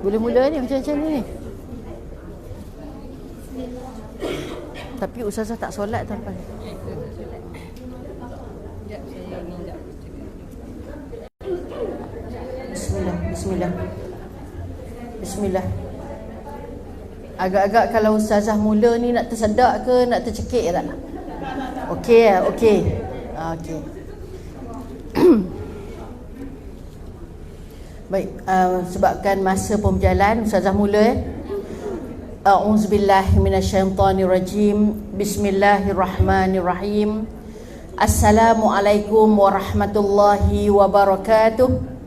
Mula-mula ni macam ni. Tapi ustazah tak solat tuan-tuan. Bismillah. Agak-agak kalau ustazah mula ni nak tersedak ke nak tercekik tak? Okey. Okey. Baik, sebabkan masa pun berjalan, ustazah mula. A'udzubillahi minasyaitonirrajim. Bismillahirrahmanirrahim. Assalamualaikum warahmatullahi wabarakatuh.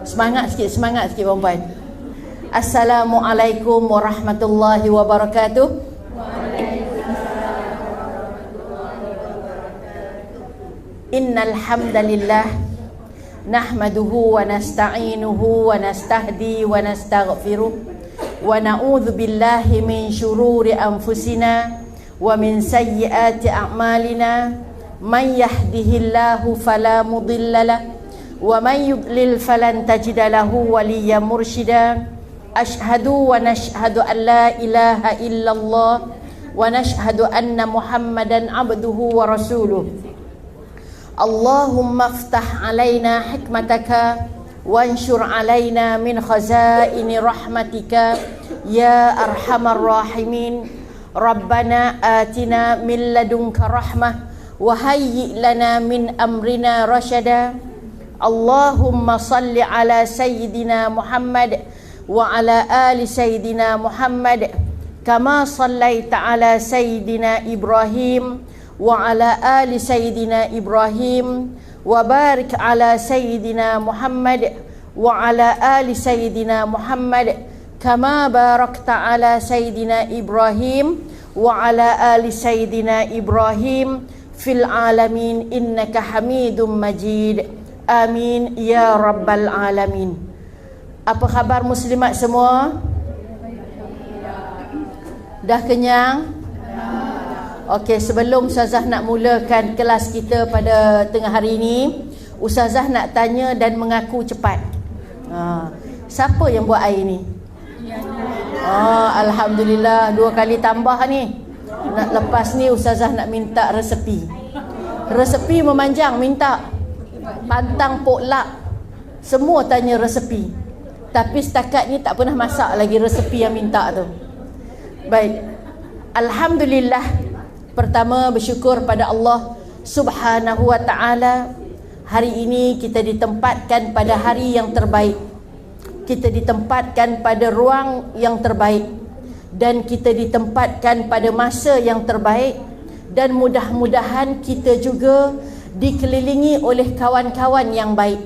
Semangat sikit perempuan. Assalamualaikum warahmatullahi wabarakatuh. Innal hamdalillah nahmaduhu wa nasta'inuhu wa nastahdi wa nastaghfiruh wa na'udzu billahi min shururi anfusina wa min sayyiati a'malina. Man yahdihillahu fala mudilla lahu wa man yudlil falan tajida lahu waliyyan mursyida. Ashhadu wa nashhadu an la ilaha illallah wa nashhadu anna Muhammadan abduhu wa rasuluh. Allahumma aftah alaina hikmataka wanshur alaina min khazaini rahmatika ya arhamar rahimin. Rabbana atina min ladunka rahmah wa hayyi lana min amrina rasyada. Allahumma salli ala sayyidina Muhammad wa ala ali sayyidina Muhammad kama sallaita ala sayyidina Ibrahim wa ala ali sayyidina Ibrahim wa barik ala sayyidina Muhammad wa ala ali sayyidina Muhammad kama barakta ala sayyidina Ibrahim wa ala ali sayyidina Ibrahim fil alamin innaka Hamidum Majid. Amin ya rabbal alamin. Apa khabar muslimat semua? Dah kenyang? Okey, sebelum ustazah nak mulakan kelas kita pada tengah hari ini, ustazah nak tanya dan mengaku cepat. Siapa yang buat air ni? Alhamdulillah, 2 kali tambah ni. Nak lepas ni ustazah nak minta resepi. Resepi memanjang minta. Pantang potlak. Semua tanya resepi. Tapi setakat ni tak pernah masak lagi resepi yang minta tu. Baik. Alhamdulillah. Pertama, bersyukur pada Allah Subhanahu wa ta'ala. Hari ini kita ditempatkan pada hari yang terbaik. Kita ditempatkan pada ruang yang terbaik. Dan kita ditempatkan pada masa yang terbaik. Dan mudah-mudahan kita juga dikelilingi oleh kawan-kawan yang baik.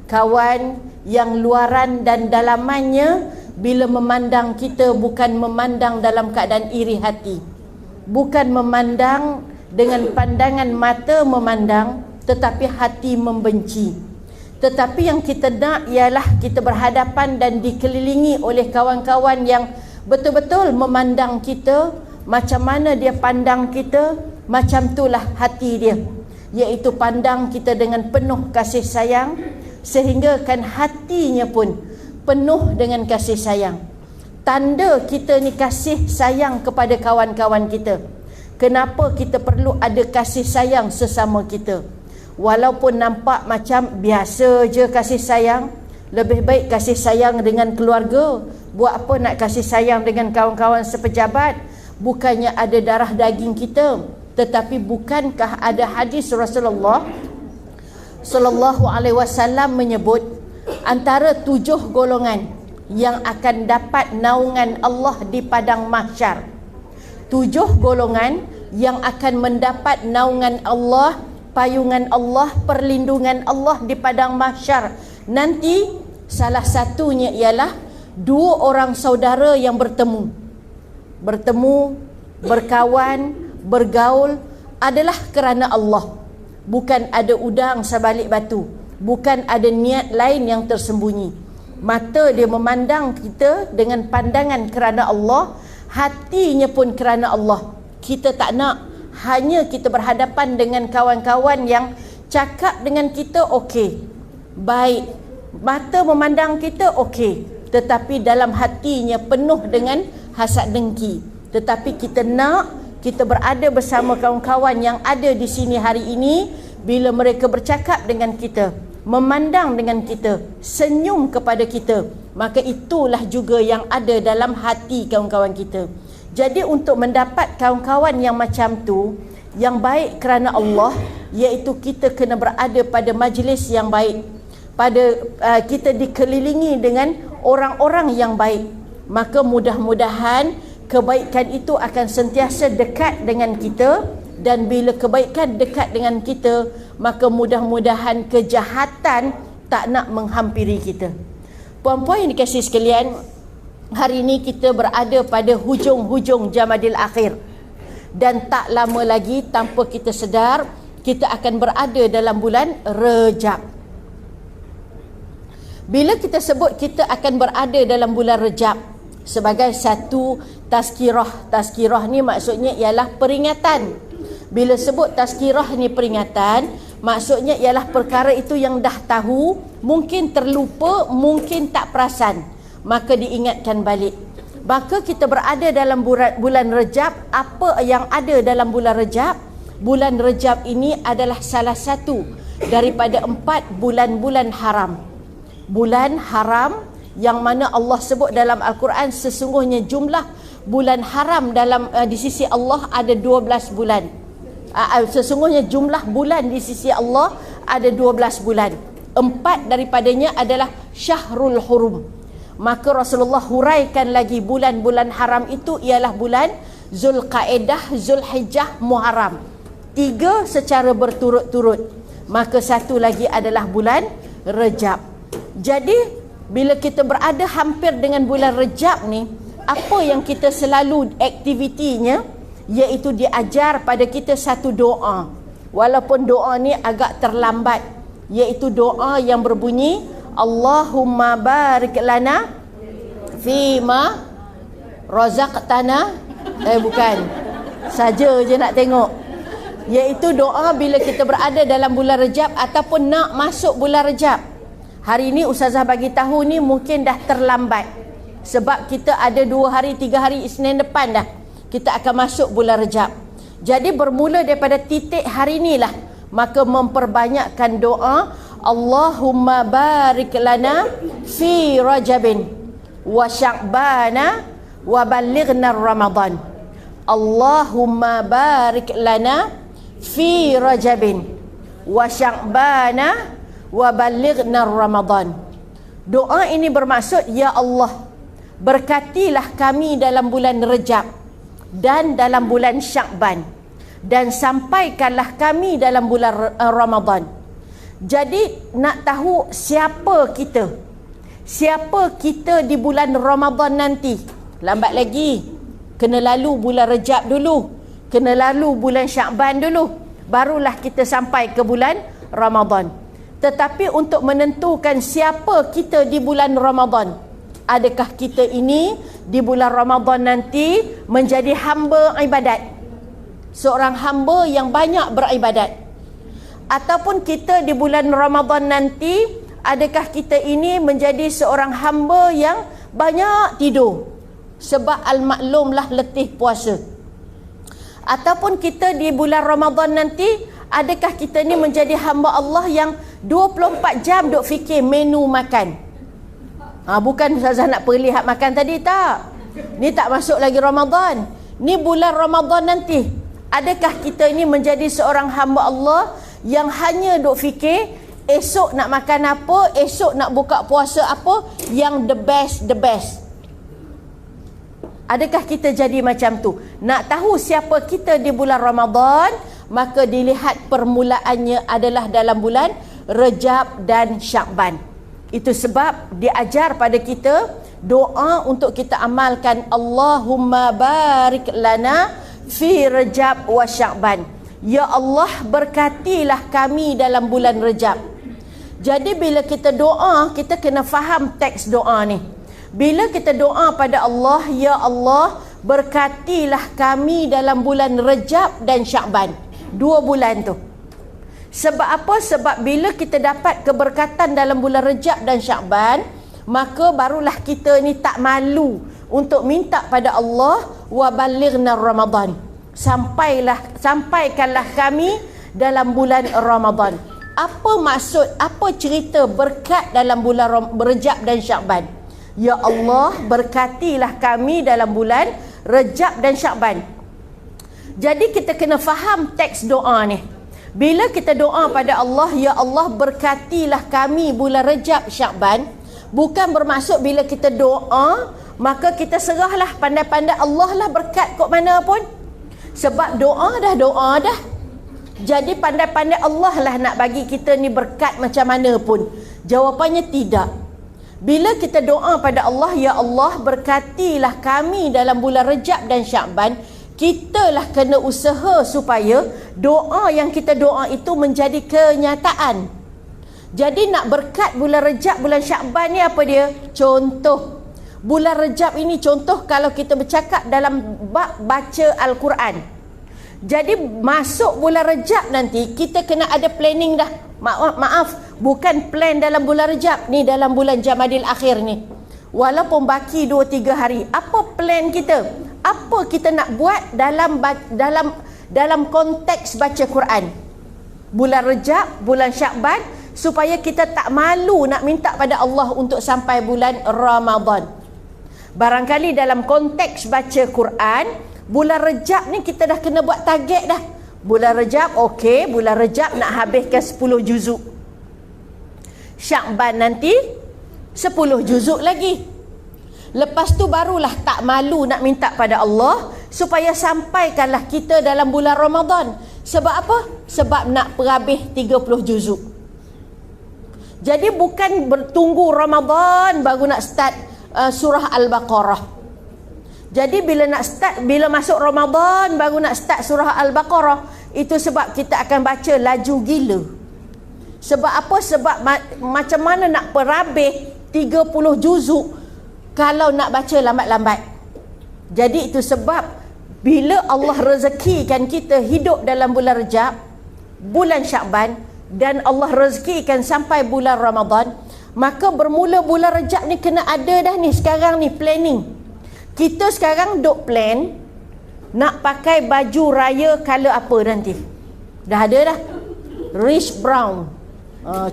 Kawan yang luaran dan dalamannya bila memandang kita bukan memandang dalam keadaan iri hati. Bukan memandang dengan pandangan mata memandang, tetapi hati membenci. Tetapi yang kita nak ialah kita berhadapan dan dikelilingi oleh kawan-kawan yang betul-betul memandang kita. Macam mana dia pandang kita, macam itulah hati dia. Iaitu pandang kita dengan penuh kasih sayang, sehingga kan hatinya pun penuh dengan kasih sayang. Tanda kita ni kasih sayang kepada kawan-kawan kita. Kenapa kita perlu ada kasih sayang sesama kita? Walaupun nampak macam biasa je kasih sayang, lebih baik kasih sayang dengan keluarga. Buat apa nak kasih sayang dengan kawan-kawan sepejabat? Bukannya ada darah daging kita. Tetapi bukankah ada hadis Rasulullah sallallahu alaihi wasallam menyebut antara 7 golongan yang akan dapat naungan Allah di padang mahsyar. 7 golongan yang akan mendapat naungan Allah, payungan Allah, perlindungan Allah di padang mahsyar. Nanti salah satunya ialah 2 orang saudara yang bertemu, berkawan, bergaul adalah kerana Allah. Bukan ada udang sebalik batu, bukan ada niat lain yang tersembunyi. Mata dia memandang kita dengan pandangan kerana Allah, hatinya pun kerana Allah. Kita tak nak hanya kita berhadapan dengan kawan-kawan yang cakap dengan kita okey, baik, Mata memandang kita okey, tetapi dalam hatinya penuh dengan hasad dengki. Tetapi kita nak kita berada bersama kawan-kawan yang ada di sini hari ini, bila mereka bercakap dengan kita, memandang dengan kita, senyum kepada kita, maka itulah juga yang ada dalam hati kawan-kawan kita. Jadi untuk mendapat kawan-kawan yang macam tu, yang baik kerana Allah, iaitu kita kena berada pada majlis yang baik, kita dikelilingi dengan orang-orang yang baik, maka mudah-mudahan kebaikan itu akan sentiasa dekat dengan kita. Dan bila kebaikan dekat dengan kita, maka mudah-mudahan kejahatan tak nak menghampiri kita. Puan-puan yang dikasihi sekalian, hari ini kita berada pada hujung-hujung Jamadil Akhir, dan tak lama lagi tanpa kita sedar kita akan berada dalam bulan Rejab. Bila kita sebut kita akan berada dalam bulan Rejab sebagai satu tazkirah ni maksudnya ialah peringatan. Bila sebut tazkirah ni peringatan, maksudnya ialah perkara itu yang dah tahu, mungkin terlupa, mungkin tak perasan, maka diingatkan balik. Maka kita berada dalam bulan Rejab. Apa yang ada dalam bulan Rejab? Bulan Rejab ini adalah salah satu daripada 4 bulan-bulan haram. Bulan haram yang mana Allah sebut dalam Al-Quran, sesungguhnya jumlah bulan haram dalam di sisi Allah ada 12 bulan. Sesungguhnya jumlah bulan di sisi Allah ada 12 bulan. 4 daripadanya adalah Syahrul Hurum. Maka Rasulullah huraikan lagi bulan-bulan haram itu ialah bulan Zulqaedah, Zulhijjah, Muharram. 3 secara berturut-turut. Maka satu lagi adalah bulan Rejab. Jadi bila kita berada hampir dengan bulan Rejab ni, apa yang kita selalu aktivitinya, iaitu diajar pada kita satu doa. Walaupun doa ni agak terlambat, iaitu doa yang berbunyi Allahumma barik lana fima razaqtana. Bukan saja je nak tengok, iaitu doa bila kita berada dalam bulan Rejab ataupun nak masuk bulan Rejab. Hari ini Ustazah bagi tahu ni mungkin dah terlambat, sebab kita ada 2 hari 3 hari Isnin depan dah kita akan masuk bulan Rejab. Jadi bermula daripada titik hari inilah, maka memperbanyakkan doa Allahumma barik lana fi Rajabin wa Sya'bana wa ballighna Ramadan. Allahumma barik lana fi Rajabin wa Sya'bana wa ballighna Ramadan. Doa ini bermaksud, ya Allah, berkatilah kami dalam bulan Rejab dan dalam bulan Sya'ban, dan sampaikanlah kami dalam bulan Ramadan. Jadi nak tahu siapa kita di bulan Ramadan nanti, lambat lagi. Kena lalu bulan Rejab dulu, kena lalu bulan Sya'ban dulu, barulah kita sampai ke bulan Ramadan. Tetapi untuk menentukan siapa kita di bulan Ramadan, adakah kita ini di bulan Ramadan nanti menjadi hamba ibadat, seorang hamba yang banyak beribadat, ataupun kita di bulan Ramadan nanti adakah kita ini menjadi seorang hamba yang banyak tidur, sebab al-maklumlah letih puasa. Ataupun kita di bulan Ramadan nanti adakah kita ni menjadi hamba Allah yang 24 jam duk fikir menu makan. Bukan Ustazah nak perlihat makan tadi, tak. Ni tak masuk lagi Ramadan. Ni bulan Ramadan nanti. Adakah kita ini menjadi seorang hamba Allah yang hanya duk fikir esok nak makan apa, esok nak buka puasa apa, yang the best. Adakah kita jadi macam tu? Nak tahu siapa kita di bulan Ramadan, maka dilihat permulaannya adalah dalam bulan Rejab dan Sya'ban. Itu sebab diajar pada kita doa untuk kita amalkan, Allahumma barik lana fi Rejab wa Sya'ban. Ya Allah, berkatilah kami dalam bulan Rejab. Jadi bila kita doa, kita kena faham teks doa ni. Bila kita doa pada Allah, ya Allah, berkatilah kami dalam bulan Rejab dan Sya'ban. 2 bulan tu. Sebab apa? Sebab bila kita dapat keberkatan dalam bulan Rejab dan Syakban, maka barulah kita ni tak malu untuk minta pada Allah, wa balighna Ramadan. Sampaikanlah kami dalam bulan Ramadan. Apa maksud, apa cerita berkat dalam bulan Rejab dan Syakban? Ya Allah, berkatilah kami dalam bulan Rejab dan Syakban. Jadi kita kena faham teks doa ni. Bila kita doa pada Allah, ya Allah berkatilah kami bulan Rejab Syakban, bukan bermaksud bila kita doa maka kita serahlah pandai-pandai Allah lah berkat kok mana pun. Sebab doa dah. Jadi pandai-pandai Allah lah nak bagi kita ni berkat macam mana pun. Jawapannya tidak. Bila kita doa pada Allah, ya Allah berkatilah kami dalam bulan Rejab dan Syakban, kita lah kena usaha supaya doa yang kita doa itu menjadi kenyataan. Jadi nak berkat bulan Rejab, bulan Syakban ni apa dia? Contoh. Bulan Rejab ini contoh kalau kita bercakap dalam bab baca Al-Quran. Jadi masuk bulan Rejab nanti kita kena ada planning dah. Maaf, bukan plan dalam bulan Rejab ni, dalam bulan Jamadil Akhir ni. Walaupun baki 2-3 hari, apa plan kita? Apa kita nak buat dalam konteks baca Quran? Bulan Rejab, bulan Syakban, supaya kita tak malu nak minta pada Allah untuk sampai bulan Ramadan. Barangkali dalam konteks baca Quran, bulan Rejab ni kita dah kena buat target dah. Bulan Rejab, okey, bulan Rejab nak habiskan 10 juzuk. Syakban nanti 10 juzuk lagi. Lepas tu barulah tak malu nak minta pada Allah supaya sampaikanlah kita dalam bulan Ramadan. Sebab apa? Sebab nak perhabis 30 juzuk. Jadi bukan bertunggu Ramadan baru nak start surah Al-Baqarah. Jadi bila masuk Ramadan baru nak start surah Al-Baqarah, itu sebab kita akan baca laju gila. Sebab apa? Sebab macam mana nak perhabis 30 juzuk kalau nak baca lambat-lambat. Jadi itu sebab bila Allah rezekikan kita hidup dalam bulan Rejab, bulan Syakban, dan Allah rezekikan sampai bulan Ramadan, maka bermula bulan Rejab ni kena ada dah ni sekarang ni planning. Kita sekarang duk plan nak pakai baju raya color apa nanti. Dah ada dah. Rich brown.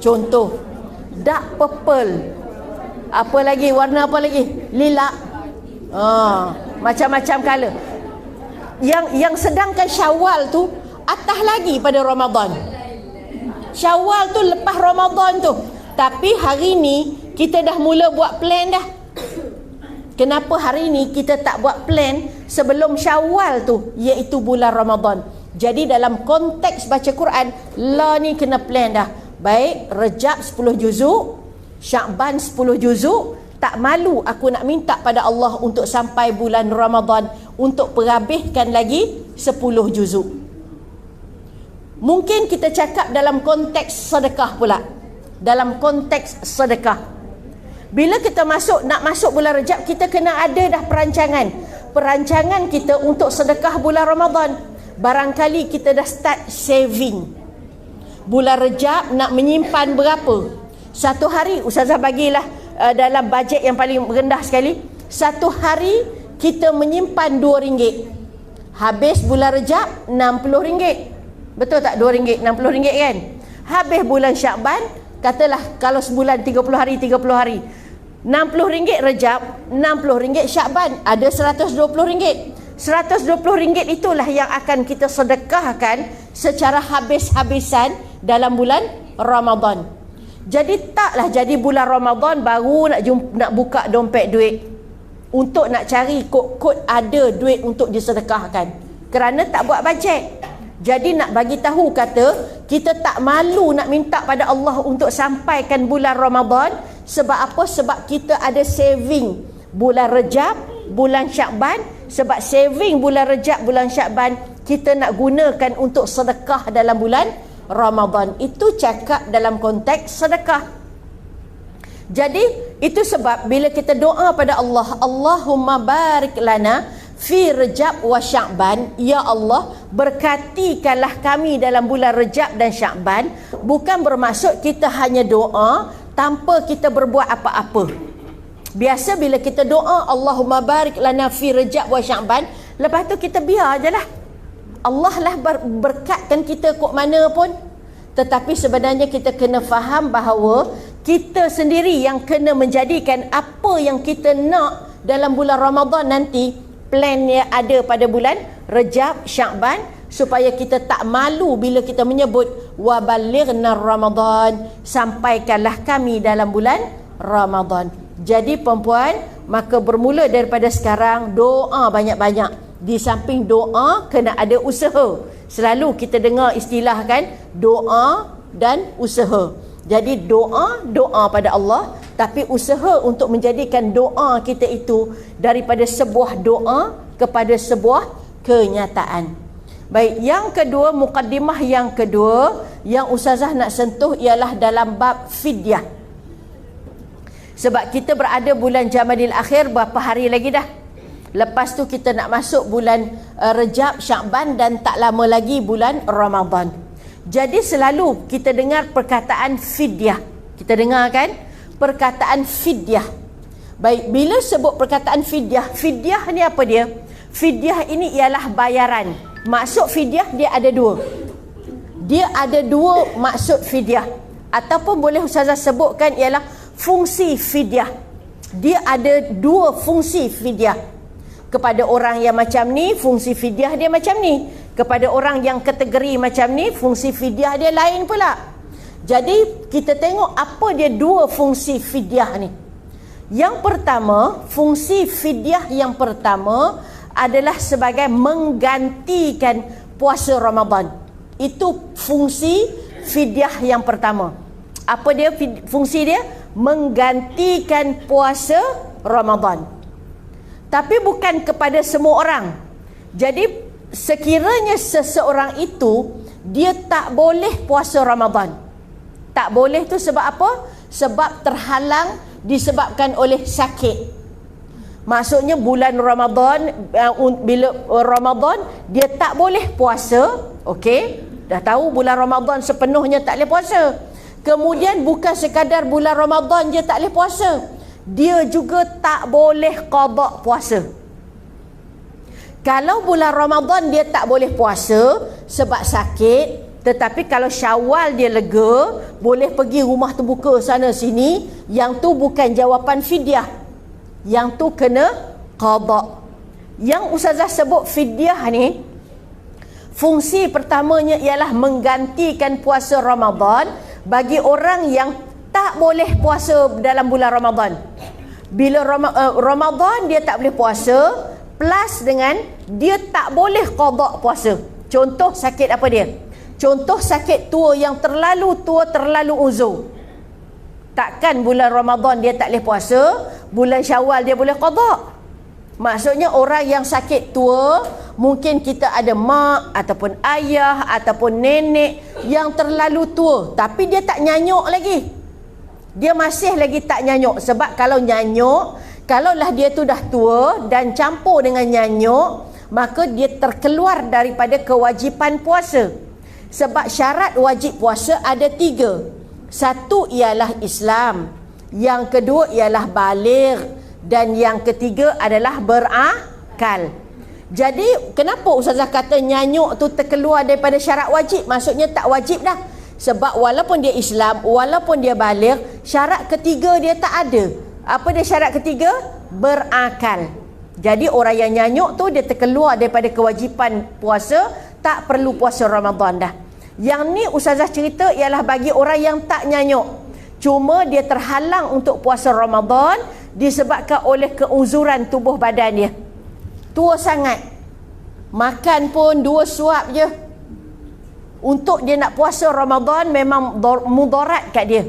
Contoh. Dark purple. Apa lagi? Warna apa lagi? Lilac. Macam-macam color. Yang sedangkan Syawal tu atas lagi pada Ramadan. Syawal tu lepas Ramadan tu. Tapi hari ni kita dah mula buat plan dah. Kenapa hari ni kita tak buat plan sebelum Syawal tu, iaitu bulan Ramadan? Jadi dalam konteks baca Quran, lah ni kena plan dah. Baik, Rejab 10 juzuk, Syakban 10 juzuk, tak malu aku nak minta pada Allah untuk sampai bulan Ramadan untuk perhabiskan lagi 10 juzuk. Mungkin kita cakap dalam konteks sedekah pula. Dalam konteks sedekah. Bila kita nak masuk bulan Rejab, kita kena ada dah perancangan kita untuk sedekah bulan Ramadan. Barangkali kita dah start saving. Bulan Rejab nak menyimpan berapa? Satu hari Ustazah bagilah dalam bajet yang paling rendah sekali. Satu hari kita menyimpan RM2. Habis bulan Rejab RM60. Betul tak? RM2, RM60 kan? Habis bulan Syakban, katalah kalau sebulan 30 hari, 30 hari. RM60 Rejab, RM60 Syakban, ada RM120. RM120 itulah yang akan kita sedekahkan secara habis-habisan dalam bulan Ramadan. Jadi taklah jadi bulan Ramadan baru nak buka dompet duit untuk nak cari kod-kod ada duit untuk disedekahkan, kerana tak buat bajet. Jadi nak bagi tahu kata kita tak malu nak minta pada Allah untuk sampaikan bulan Ramadan. Sebab apa? Sebab kita ada saving bulan Rejab, bulan Syakban. Sebab saving bulan Rejab, bulan Syakban kita nak gunakan untuk sedekah dalam bulan Ramadan. Itu cakap dalam konteks sedekah. Jadi itu sebab bila kita doa pada Allah, Allahumma barik lana fi Rejab wa Sya'ban, ya Allah berkatikanlah kami dalam bulan Rejab dan Sya'ban, bukan bermaksud kita hanya doa tanpa kita berbuat apa-apa. Biasa bila kita doa Allahumma barik lana fi Rejab wa Sya'ban, lepas tu kita biar je lah, Allah lah berkatkan kita kok mana pun. Tetapi sebenarnya kita kena faham bahawa kita sendiri yang kena menjadikan apa yang kita nak dalam bulan Ramadan nanti, plan yang ada pada bulan Rejab, Sya'ban, supaya kita tak malu bila kita menyebut wa balighna Ramadan, sampaikanlah kami dalam bulan Ramadan. Jadi perempuan, maka bermula daripada sekarang doa banyak-banyak. Di samping doa kena ada usaha. Selalu kita dengar istilah kan, doa dan usaha. Jadi doa pada Allah, tapi usaha untuk menjadikan doa kita itu daripada sebuah doa kepada sebuah kenyataan. Baik, yang kedua, mukaddimah yang kedua yang ustazah nak sentuh ialah dalam bab fidyah. Sebab kita berada bulan Jamadil Akhir berapa hari lagi dah. Lepas tu kita nak masuk bulan Rejab, Sya'ban dan tak lama lagi bulan Ramadan. Jadi selalu kita dengar perkataan fidyah. Kita dengar kan? Perkataan fidyah. Baik, bila sebut perkataan fidyah, fidyah ni apa dia? Fidyah ini ialah bayaran. Maksud fidyah dia ada dua. Dia ada dua maksud fidyah. Ataupun boleh ustazah sebutkan ialah fungsi fidyah. Dia ada dua fungsi fidyah. Kepada orang yang macam ni, fungsi fidyah dia macam ni. Kepada orang yang kategori macam ni, fungsi fidyah dia lain pula. Jadi kita tengok apa dia dua fungsi fidyah ni. Yang pertama, fungsi fidyah yang pertama adalah sebagai menggantikan puasa Ramadan. Itu fungsi fidyah yang pertama. Apa dia fungsi dia? Menggantikan puasa Ramadan. Tapi bukan kepada semua orang. Jadi sekiranya seseorang itu dia tak boleh puasa Ramadan. Tak boleh tu sebab apa? Sebab terhalang disebabkan oleh sakit. Maksudnya bulan Ramadan, bila Ramadan dia tak boleh puasa, okey? Dah tahu bulan Ramadan sepenuhnya tak boleh puasa. Kemudian bukan sekadar bulan Ramadan je tak boleh puasa, dia juga tak boleh qada puasa. Kalau bulan Ramadan dia tak boleh puasa sebab sakit, tetapi kalau Syawal dia lega, boleh pergi rumah terbuka sana sini, yang tu bukan jawapan fidyah. Yang tu kena qada. Yang ustazah sebut fidyah ni, fungsi pertamanya ialah menggantikan puasa Ramadan bagi orang yang tak boleh puasa dalam bulan Ramadan. Bila Ramadan dia tak boleh puasa, plus dengan dia tak boleh qada puasa. Contoh sakit apa dia? Contoh sakit tua yang terlalu tua, terlalu uzur. Takkan bulan Ramadan dia tak boleh puasa, bulan Syawal dia boleh qada. Maksudnya orang yang sakit tua, mungkin kita ada mak ataupun ayah ataupun nenek yang terlalu tua, tapi dia tak nyanyuk lagi. Dia masih lagi tak nyanyuk. Sebab kalau nyanyuk, kalaulah dia tu dah tua dan campur dengan nyanyuk, maka dia terkeluar daripada kewajipan puasa. Sebab syarat wajib puasa ada 3. Satu ialah Islam, yang kedua ialah baligh, dan yang ketiga adalah berakal. Jadi kenapa ustazah kata nyanyuk tu terkeluar daripada syarat wajib? Maksudnya tak wajib dah. Sebab walaupun dia Islam, walaupun dia baligh, syarat ketiga dia tak ada. Apa dia syarat ketiga? Berakal. Jadi orang yang nyanyuk tu dia terkeluar daripada kewajipan puasa, tak perlu puasa Ramadan dah. Yang ni ustazah cerita ialah bagi orang yang tak nyanyuk, cuma dia terhalang untuk puasa Ramadan disebabkan oleh keuzuran tubuh badan dia. Tua sangat, makan pun 2 suap je. Untuk dia nak puasa Ramadan memang mudarat kat dia.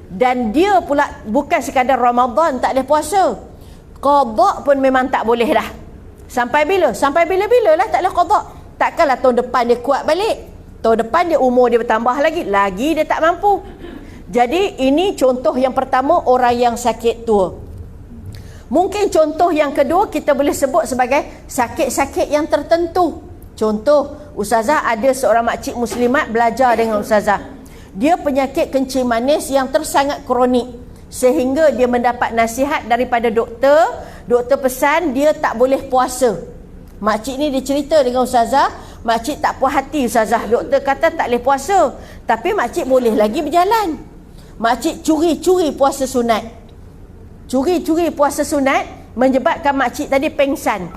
Dan dia pula bukan sekadar Ramadan tak boleh puasa, qada pun memang tak boleh dah. Sampai bila? Sampai bila-bila lah tak boleh qada. Takkanlah tahun depan dia kuat balik. Tahun depan dia umur dia bertambah lagi dia tak mampu. Jadi ini contoh yang pertama, orang yang sakit tua. Mungkin contoh yang kedua kita boleh sebut sebagai sakit-sakit yang tertentu. Contoh, ustazah ada seorang makcik muslimat belajar dengan ustazah. Dia penyakit kencing manis yang tersangat kronik, sehingga dia mendapat nasihat daripada doktor. Doktor pesan dia tak boleh puasa. Makcik ni dia cerita dengan ustazah, makcik tak puas hati ustazah. Doktor kata tak boleh puasa, tapi makcik boleh lagi berjalan. Makcik curi-curi puasa sunat. Curi-curi puasa sunat menyebabkan makcik tadi pengsan.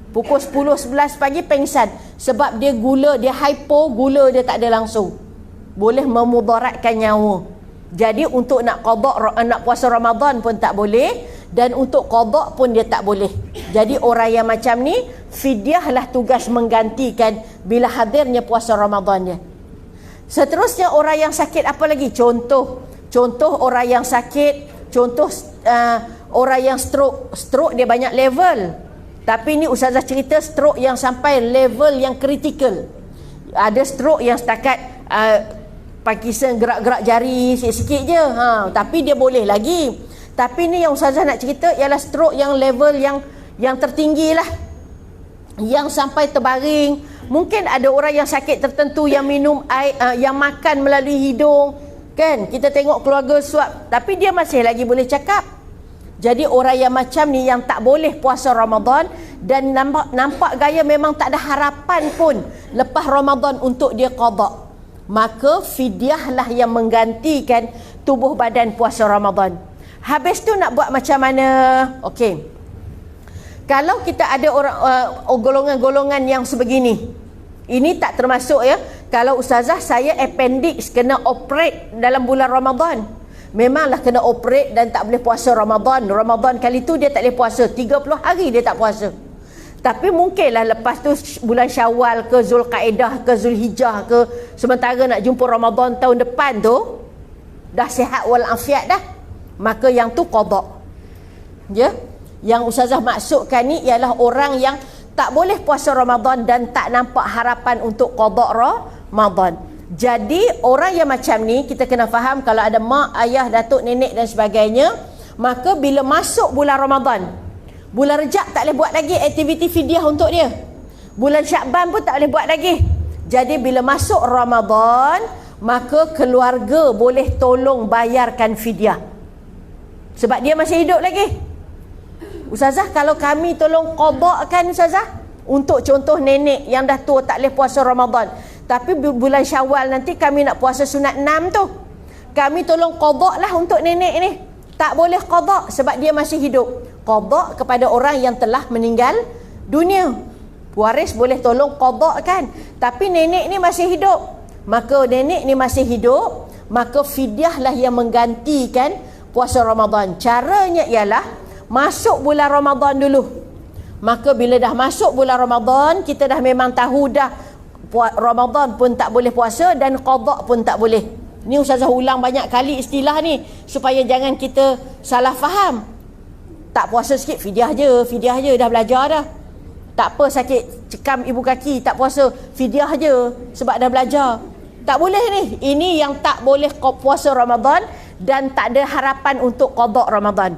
Pukul 10-11 pagi pengsan. Sebab dia gula, dia hypo, gula dia tak ada langsung. Boleh memudaratkan nyawa. Jadi untuk nak qada, nak puasa Ramadan pun tak boleh. Dan untuk qada pun dia tak boleh. Jadi orang yang macam ni, fidyahlah tugas menggantikan bila hadirnya puasa Ramadan dia. Seterusnya orang yang sakit apa lagi? Contoh orang yang sakit, contoh orang yang stroke. Stroke dia banyak level. Tapi ni ustazah cerita stroke yang sampai level yang kritikal. Ada stroke yang setakat Pakistan gerak-gerak jari sikit-sikit je. Tapi dia boleh lagi. Tapi ni yang ustazah nak cerita ialah stroke yang level yang tertinggi lah. Yang sampai terbaring. Mungkin ada orang yang sakit tertentu yang minum air, yang makan melalui hidung. Kan? Kita tengok keluarga suap. Tapi dia masih lagi boleh cakap. Jadi orang yang macam ni yang tak boleh puasa Ramadan dan nampak gaya memang tak ada harapan pun lepas Ramadan untuk dia qada. Maka fidyahlah yang menggantikan tubuh badan puasa Ramadan. Habis tu nak buat macam mana? Okey. Kalau kita ada orang golongan-golongan yang sebegini. Ini tak termasuk ya. Kalau ustazah saya appendix kena operate dalam bulan Ramadan. Memanglah kena operate dan tak boleh puasa Ramadan. Ramadan kali tu dia tak boleh puasa. 30 hari dia tak puasa. Tapi mungkinlah lepas tu bulan Syawal ke Zulkaedah ke Zulhijjah ke, sementara nak jumpa Ramadan tahun depan tu dah sihat walafiat dah. Maka yang tu qada. Ya? Yang ustazah maksudkan ni ialah orang yang tak boleh puasa Ramadan dan tak nampak harapan untuk qada Ramadan. Jadi orang yang macam ni kita kena faham, kalau ada mak, ayah, datuk, nenek dan sebagainya, maka bila masuk bulan Ramadan, bulan Rejab tak boleh buat lagi aktiviti fidyah untuk dia. Bulan Syakban pun tak boleh buat lagi. Jadi bila masuk Ramadan, maka keluarga boleh tolong bayarkan fidyah. Sebab dia masih hidup lagi. Ustazah, kalau kami tolong qada'kan ustazah, untuk contoh nenek yang dah tua tak boleh puasa Ramadan, tapi bulan Syawal nanti kami nak puasa sunat 6 tu, kami tolong qada' lah untuk nenek ni. Tak boleh qada' sebab dia masih hidup. Qada' kepada orang yang telah meninggal dunia. Waris boleh tolong qada'kan, tapi nenek ni masih hidup. Maka nenek ni masih hidup, maka fidyahlah yang menggantikan puasa Ramadan. Caranya ialah masuk bulan Ramadan dulu. Maka bila dah masuk bulan Ramadan, kita dah memang tahu dah Ramadan pun tak boleh puasa dan qada' pun tak boleh. Ni ustazah ulang banyak kali istilah ni supaya jangan kita salah faham. Tak puasa sikit fidyah je, dah belajar dah. Tak apa sakit cekam ibu kaki, tak puasa, fidyah je sebab dah belajar. Tak boleh ni. Ini yang tak boleh puasa Ramadan dan tak ada harapan untuk qada' Ramadan.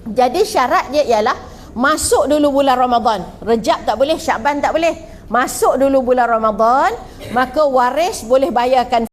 Jadi syarat dia ialah masuk dulu bulan Ramadan. Rejab tak boleh, Syakban tak boleh. Masuk dulu bulan Ramadan, maka waris boleh bayarkan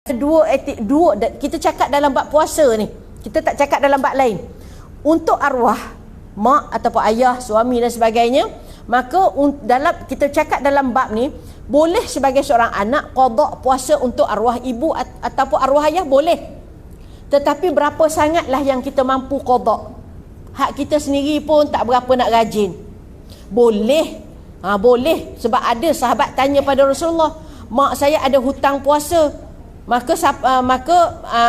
Dua kita cakap dalam bab puasa ni. Kita tak cakap dalam bab lain. Untuk arwah mak ataupun ayah, suami dan sebagainya, maka dalam kita cakap dalam bab ni, boleh sebagai seorang anak qada puasa untuk arwah ibu ataupun arwah ayah, boleh. Tetapi berapa sangatlah yang kita mampu qada? Hak kita sendiri pun tak berapa nak rajin. Boleh. Boleh. Sebab ada sahabat tanya pada Rasulullah, mak saya ada hutang puasa. Maka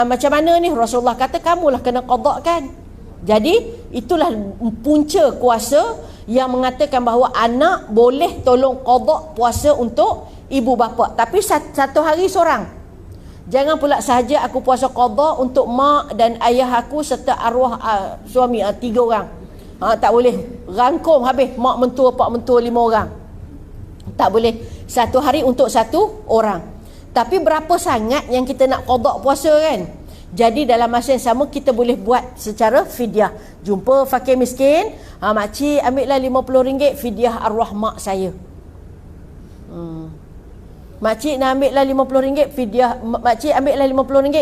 macam mana ni? Rasulullah kata, kamulah kena qadakan. Jadi itulah punca kuasa yang mengatakan bahawa anak boleh tolong qada puasa untuk ibu bapa, tapi satu hari seorang. Jangan pula sahaja aku puasa qada untuk mak dan ayah aku serta arwah suami, 3 orang. Tak boleh rangkum habis mak mentua, pak mentua 5 orang. Tak boleh. Satu hari untuk satu orang. Tapi berapa sangat yang kita nak qada puasa kan? Jadi dalam masa yang sama kita boleh buat secara fidyah. Jumpa fakir miskin, makcik ambillah RM50 fidyah arwah mak saya. Makcik nak ambillah RM50 fidyah, makcik ambillah RM50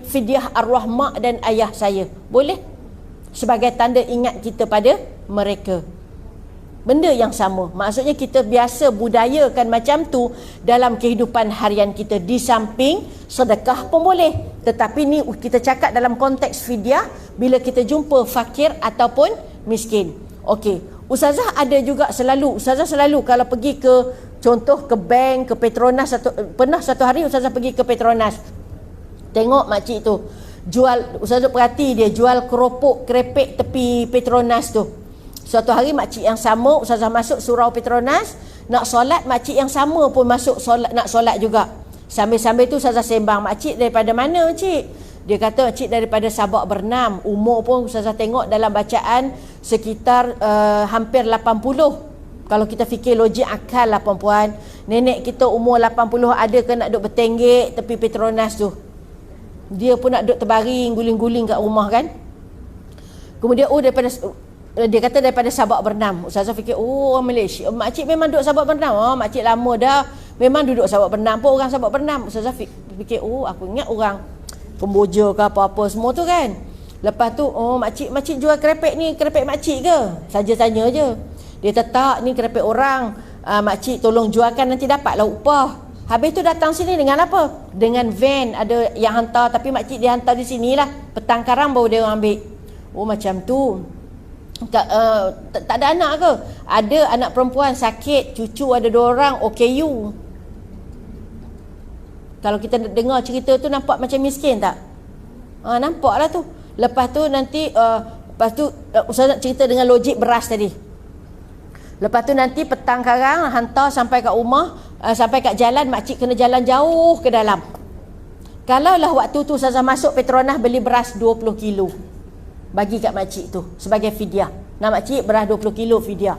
fidyah arwah mak dan ayah saya. Boleh? Sebagai tanda ingat kita pada mereka. Benda yang sama. Maksudnya kita biasa budayakan macam tu dalam kehidupan harian kita. Di samping sedekah pun boleh. Tetapi ni kita cakap dalam konteks fidyah bila kita jumpa fakir ataupun miskin. Okey. Ustazah ada juga Ustazah selalu kalau pergi ke, contoh ke bank, ke Petronas, pernah satu hari Ustazah pergi ke Petronas. Tengok makcik tu jual, Ustazah perhati dia jual keropok kerepek tepi Petronas tu. Suatu hari makcik yang sama, Ustazah masuk surau Petronas, nak solat, makcik yang sama pun masuk solat, nak solat juga. Sambil-sambil tu Ustazah sembang, makcik daripada mana cik? Dia kata, makcik daripada Sabak Bernam. Umur pun Ustazah tengok dalam bacaan sekitar hampir 80. Kalau kita fikir logik akal lah puan-puan, nenek kita umur 80 ada ke nak duduk bertenggek tepi Petronas tu? Dia pun nak duduk terbaring, guling-guling kat rumah kan? Kemudian dia kata daripada Sabak Bernam. Ustazah fikir, orang Malaysia. Makcik memang duduk Sabak Bernam. Makcik lama dah memang duduk Sabak Bernam. Pun orang Sabak Bernam. Ustazah fikir, aku ingat orang Kemboja ke apa-apa semua tu kan. Lepas tu, makcik jual kerepek ni, kerepek makcik ke? Saja tanya je. Dia tetap ni kerepek orang. Makcik tolong jualkan, nanti dapatlah upah. Habis tu datang sini dengan apa? Dengan van, ada yang hantar. Tapi makcik dia hantar di sinilah. Petang karang baru dia orang ambil. Macam tu. Tak ada anak ke? Ada anak perempuan sakit, cucu ada 2 orang, OKU. Kalau kita dengar cerita tu nampak macam miskin tak? Nampaklah tu. Lepas tu nanti Ustaz nak cerita dengan logik beras tadi. Lepas tu nanti petang karang hantar sampai kat rumah, sampai kat jalan, makcik kena jalan jauh ke dalam. Kalaulah waktu tu Ustazah masuk Petronas beli beras 20 kilo, bagi kat makcik tu sebagai fidyah. Nak makcik beras 20 kilo fidyah.